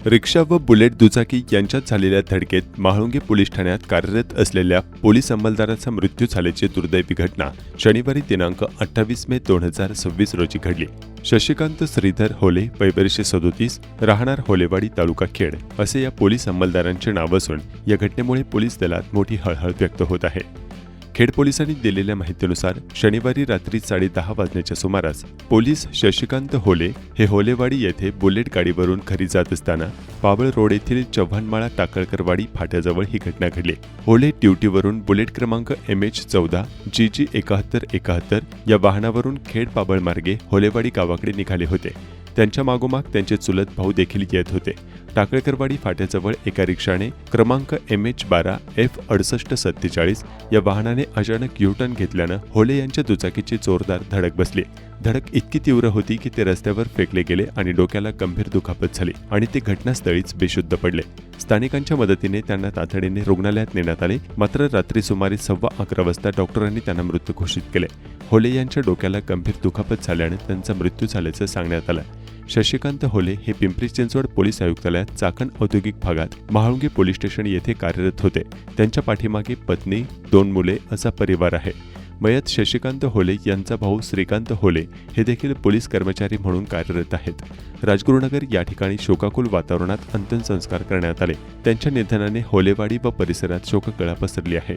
रिक्षा व बुलेट दुचाकी यांच्यात झालेल्या धडकेत म्हाळुंगे पोलीस ठाण्यात कार्यरत असलेल्या पोलीस अंमलदाराचा मृत्यू झाल्याची दुर्दैवी घटना शनिवारी दिनांक 28 मे 2026 रोजी घडली। शशिकांत श्रीधर होले, वय वर्ष 37, राहणार होलेवाडी, तालुका खेड असे या पोलीस अंमलदारांचे नाव असून या घटनेमुळे पोलीस दलात मोठी हळहळ व्यक्त होत आहे। खेड पोलिसांनी दिलेल्या माहितीनुसार शनिवारी रात्री 10:30 वाजण्याच्या सुमारास पोलीस शशिकांत होले हे होलेवाडी येथे बुलेट गाडीवरून घरी जात असताना पावळ रोड येथील चव्हाणमाळा टाकळकरवाडी फाट्याजवळ ही घटना घडली। होले ड्युटीवरून बुलेट क्रमांक MH14 GG 7171 या वाहनावरून खेड पाबळ मार्गे होलेवाडी गावाकडे निघाले होते। त्यांच्या मागोमाग त्यांचे चुलत भाऊ देखील येत होते। टाकळकरवाडी फाट्याजवळ एका रिक्षाने क्रमांक MH12 F6847 या वाहनाने अचानक U-टर्न घेतल्यानं होले यांच्या दुचाकीची जोरदार धडक बसली। धडक इतकी तीव्र होती की ते रस्त्यावर फेकले गेले आणि डोक्याला गंभीर दुखापत झाली आणि ते घटनास्थळीच बेशुद्ध पडले। स्थानिकांच्या मदतीने त्यांना तातडीने रुग्णालयात नेण्यात आले, मात्र रात्री सुमारे 11:15 वाजता डॉक्टरांनी त्यांना मृत घोषित केले। होले यांच्या डोक्याला गंभीर दुखापत झाल्याने त्यांचा मृत्यू झाल्याचं सांगण्यात आलं। शशिकांत होले हे पिंपरी चिंचवड पोलीस आयुक्तालयात चाकण औद्योगिक भागात म्हाळुंगे पोलीस स्टेशन येथे कार्यरत होते। त्यांच्या पाठीमागे पत्नी, 2 मुले असा परिवार आहे। मयत शशिकांत होले यांचा भाऊ श्रीकांत होले हे देखील पोलीस कर्मचारी म्हणून कार्यरत आहेत। राजगुरुनगर या ठिकाणी शोकाकुल वातावरणात अंत्यसंस्कार करण्यात आले। त्यांच्या निधनाने होलेवाडी व परिसरात शोककळा पसरली आहे।